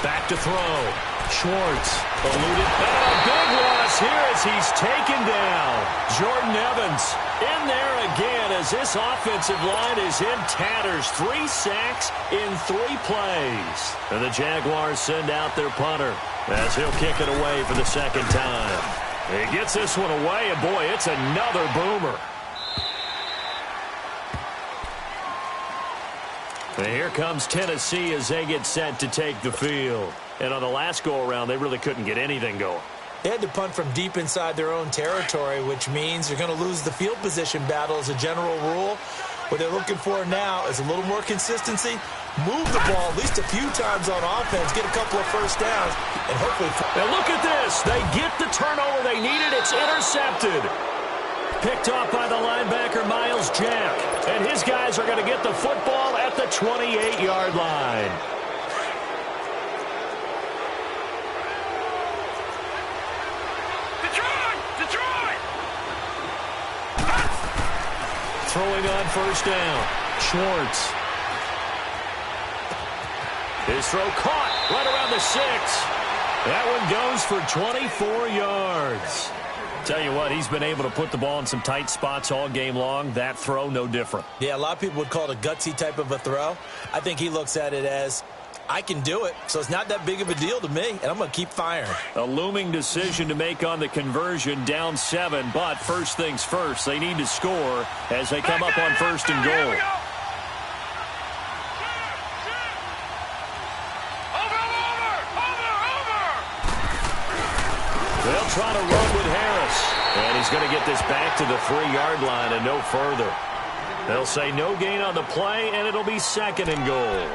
Back to throw. Schwartz eluded. And a big loss here as he's taken down. Jordan Evans in there again as this offensive line is in tatters. 3 sacks in 3 plays. And the Jaguars send out their punter as he'll kick it away for the 2nd time. He gets this one away, and boy, it's another boomer. And here comes Tennessee as they get set to take the field. And on the last go-around, they really couldn't get anything going. They had to punt from deep inside their own territory, which means you're going to lose the field position battle as a general rule. What they're looking for now is a little more consistency, move the ball at least a few times on offense, get a couple of first downs, and hopefully... Now look at this. They get the turnover they needed. It's intercepted. Picked off by the linebacker, Miles Jack. And his guys are going to get the football at the 28-yard line. Detroit! Throwing on first down. Schwartz. His throw caught right around the 6. That one goes for 24 yards. Tell you what, he's been able to put the ball in some tight spots all game long. That throw, no different. Yeah, a lot of people would call it a gutsy type of a throw. I think he looks at it as, I can do it, so it's not that big of a deal to me, and I'm going to keep firing. A looming decision to make on the conversion, down 7, but first things first, they need to score as they come up on 1st and goal. They'll try to run with Harris. And he's going to get this back to the 3-yard line and no further. They'll say no gain on the play, and it'll be 2nd and goal.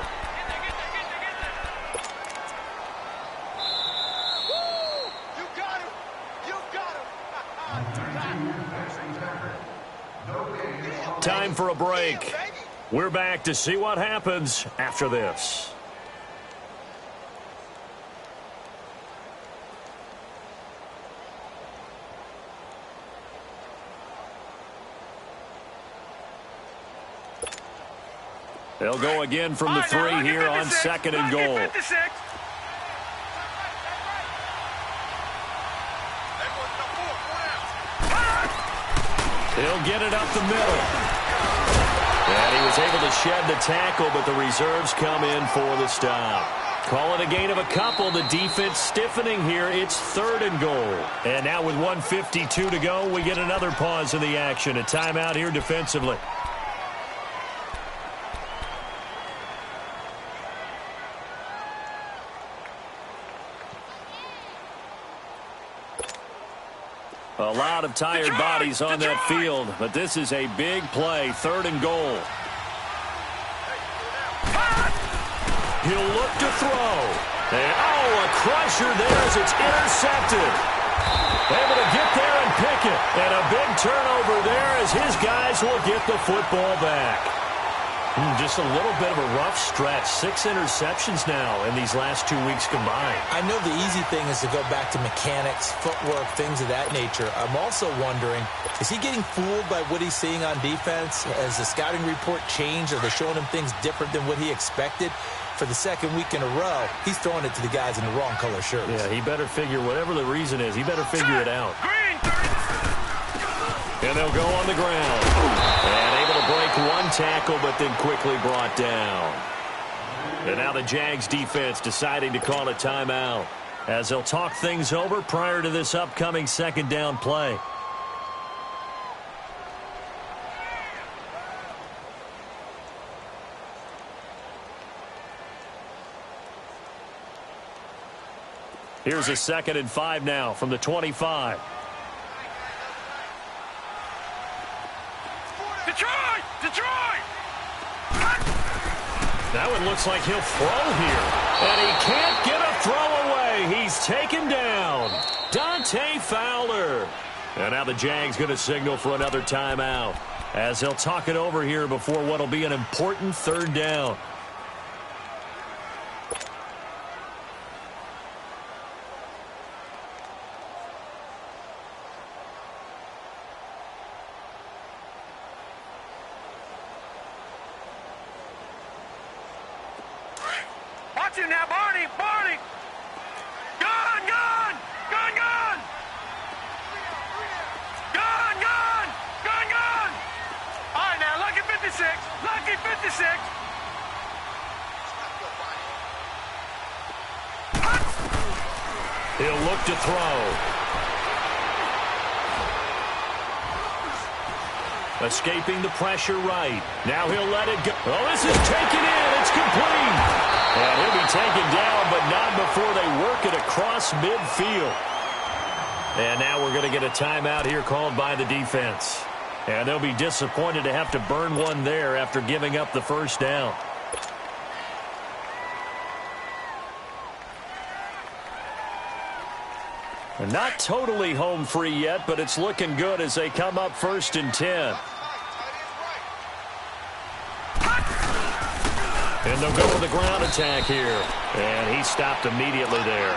Time for a break. We're back to see what happens after this. They'll go again from the 3 here on 2nd and goal. He'll get it up the middle. And he was able to shed the tackle, but the reserves come in for the stop. Call it a gain of a couple. The defense stiffening here. It's 3rd and goal. And now with 1:52 to go, we get another pause in the action. A timeout here defensively. A lot of tired bodies on that field, but this is a big play. 3rd and goal. He'll look to throw. And, a crusher there as it's intercepted. Able to get there and pick it. And a big turnover there as his guys will get the football back. Just a little bit of a rough stretch. 6 interceptions now in these last 2 weeks combined. I know the easy thing is to go back to mechanics, footwork, things of that nature. I'm also wondering, is he getting fooled by what he's seeing on defense? Has the scouting report changed? Are they showing him things different than what he expected? For the 2nd week in a row, he's throwing it to the guys in the wrong color shirts. Yeah, he better figure, whatever the reason is, he better figure it out. And they'll go on the ground. And able to break one tackle, but then quickly brought down. And now the Jags defense deciding to call a timeout as they'll talk things over prior to this upcoming 2nd down play. Here's a 2nd and 5 now from the 25. Detroit! That one looks like he'll throw here. And he can't get a throw away. He's taken down. Dante Fowler. And now the Jags going to signal for another timeout as they'll talk it over here before what will be an important 3rd down. Now, Barney! Gone! All right, now, lucky 56! He'll look to throw. Escaping the pressure right. Now he'll let it go. Oh, this is taken in. It's complete. And he'll be taken down, but not before they work it across midfield. And now we're going to get a timeout here called by the defense. And they'll be disappointed to have to burn one there after giving up the 1st down. And not totally home free yet, but it's looking good as they come up 1st and 10. And they'll go with the ground attack here. And he stopped immediately there.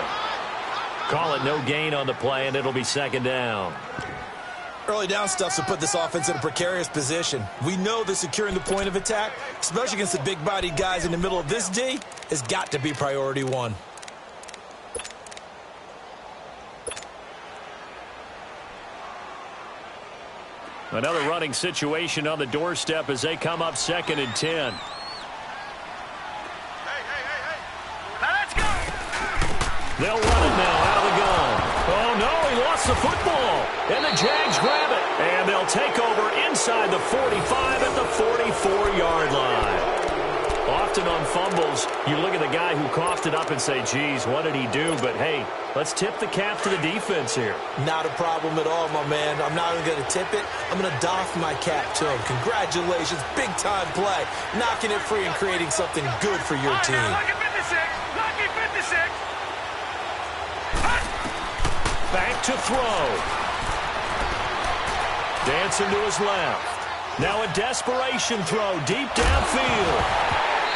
Call it no gain on the play, and it'll be 2nd down. Early down stuff to put this offense in a precarious position. We know that securing the point of attack, especially against the big-bodied guys in the middle of this D, has got to be priority 1. Another running situation on the doorstep as they come up 2nd and 10. They'll run it now out of the gun. Oh, no, he lost the football. And the Jags grab it. And they'll take over inside the 45 at the 44-yard line. Often on fumbles, you look at the guy who coughed it up and say, geez, what did he do? But, hey, let's tip the cap to the defense here. Not a problem at all, my man. I'm not even going to tip it. I'm going to doff my cap to him. Congratulations. Big-time play. Knocking it free and creating something good for your team. Lucky 56! Lucky 56! Back to throw. Dancing to his left. Now a desperation throw deep downfield.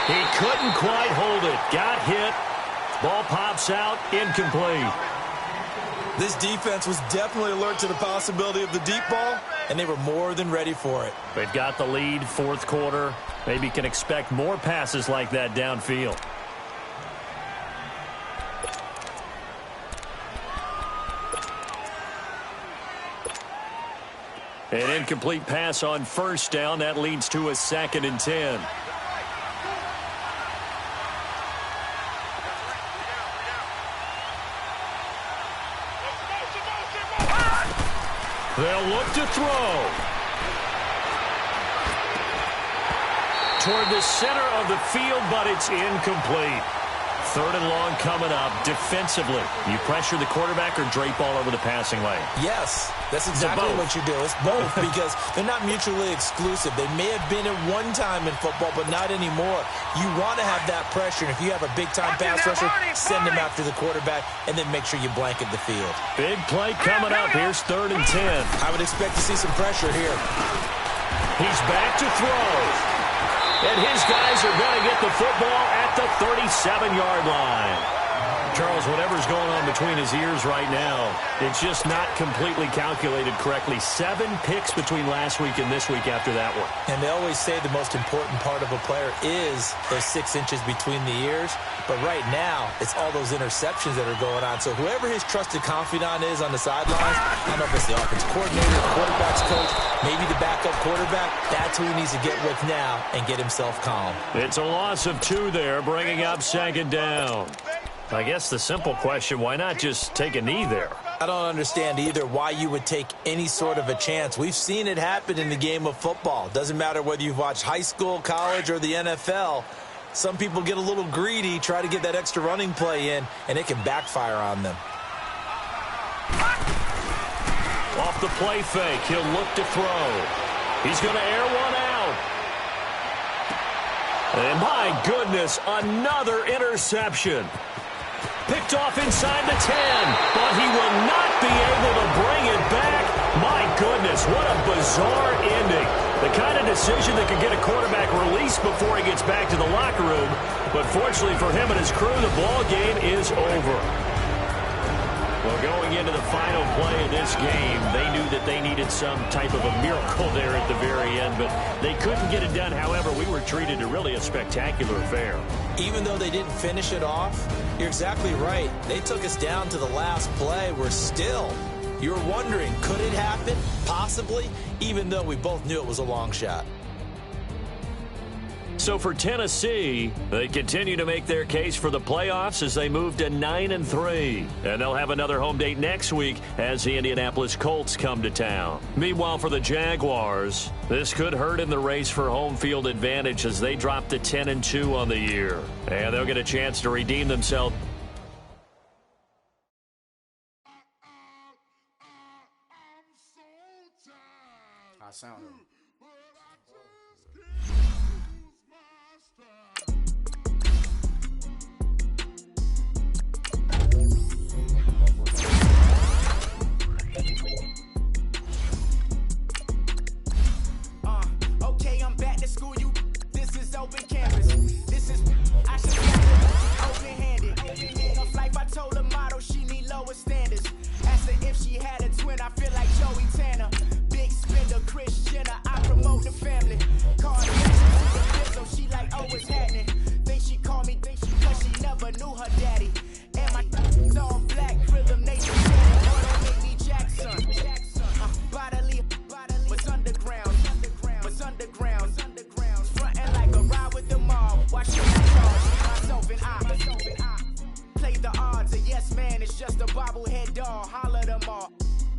He couldn't quite hold it. Got hit. Ball pops out. Incomplete. This defense was definitely alert to the possibility of the deep ball, and they were more than ready for it. They've got the lead, 4th quarter. Maybe can expect more passes like that downfield. An incomplete pass on first down. That leads to a 2nd and 10. They'll look to throw. Toward the center of the field, but it's incomplete. 3rd and long coming up. Defensively, you pressure the quarterback or drape all over the passing lane? Yes, that's exactly what you do. It's both because they're not mutually exclusive. They may have been at one time in football, but not anymore. You want to have that pressure, and if you have a big-time pass rusher, send him after the quarterback, and then make sure you blanket the field. Big play coming up. Here's 3rd and 10. I would expect to see some pressure here. He's back to throw. And his guys are going to get the football at the 37-yard line. Charles, whatever's going on between his ears right now, it's just not completely calculated correctly. 7 picks between last week and this week after that one. And they always say the most important part of a player is those 6 inches between the ears. But right now, it's all those interceptions that are going on. So whoever his trusted confidant is on the sidelines, I don't know if it's the offensive coordinator, the quarterback's coach, maybe the backup quarterback, that's who he needs to get with now and get himself calm. It's a loss of 2 there, bringing up 2nd down. I guess the simple question, why not just take a knee there? I don't understand either why you would take any sort of a chance. We've seen it happen in the game of football. Doesn't matter whether you've watched high school, college, or the NFL. Some people get a little greedy, try to get that extra running play in, and it can backfire on them. Off the play fake, he'll look to throw. He's going to air one out. And my goodness, another interception. Picked off inside the 10, but he will not be able to bring it back. My goodness, what a bizarre ending. The kind of decision that could get a quarterback released before he gets back to the locker room. But fortunately for him and his crew, the ball game is over. Well, going into the final play of this game, they knew that they needed some type of a miracle there at the very end, but they couldn't get it done. However, we were treated to really a spectacular affair. Even though they didn't finish it off, you're exactly right. They took us down to the last play. You're wondering, could it happen? Possibly, even though we both knew it was a long shot. So for Tennessee, they continue to make their case for the playoffs as they move to 9-3. And they'll have another home date next week as the Indianapolis Colts come to town. Meanwhile, for the Jaguars, this could hurt in the race for home field advantage as they drop to 10-2 on the year. And they'll get a chance to redeem themselves. I sound it. Okay, I'm back to school. This is open campus. This is I should have open-handed. Of life, I told her motto she need lower standards. Asked her if she had a twin. I feel like Joey Tanner. Big spender, Chris Jenner. I promote the family. So she like, oh, what's happening? Think she called me, cause she never knew her daddy. And my all black rhythm nation. Don't make me Jackson. Bodily, what's underground? What's underground? Frontin' like a ride with the mob. Watch me charge myself and I play the odds. A yes man is just a bobblehead doll. Holler them all.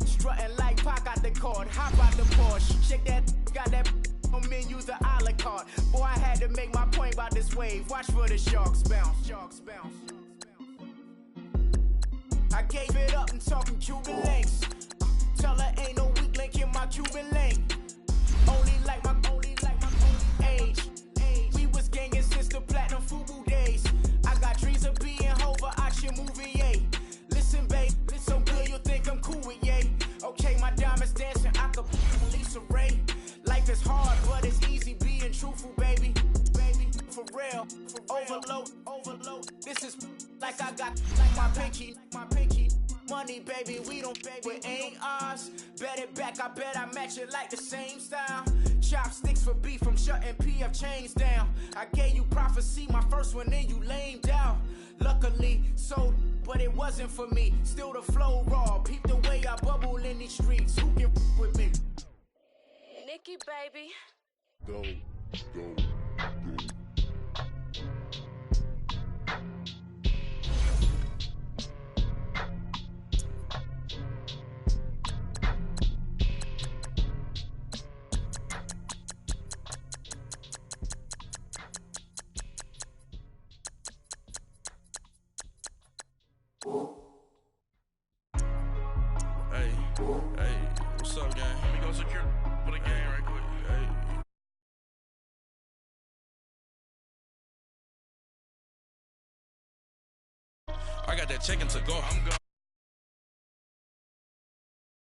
Strutting like Pac out the court. Hop out the Porsche. Shake that, got that on menus the a la carte. Boy, I had to make my point about this wave. Watch for the sharks bounce. Sharks bounce. I gave it up and talking Cuban links. Tell her ain't no weak link in my Cuban link. Only like my age. We was gangin' since the platinum FUBU days. I got dreams of being Hova, action movie, yay. Listen, babe, so good you'll think I'm cool with yay. Okay, my diamonds dancing, I could Lisa Ray. Life is hard, but it's easy being truthful, baby. For real, overload. This is like I got like my pinky. money, baby, we don't pay. It ain't ours. Bet it back, I bet I match it like the same style. Chopsticks for beef from shutting PF chains down. I gave you prophecy, my first one, then you lamed out. Luckily, sold, but it wasn't for me. Still the flow raw, peep the way I bubble in these streets. Who can with me? Nikki, baby. Go. Hey, what's up, gang? Let me go secure for the game right quick. Hey. I got that chicken to go. I'm going.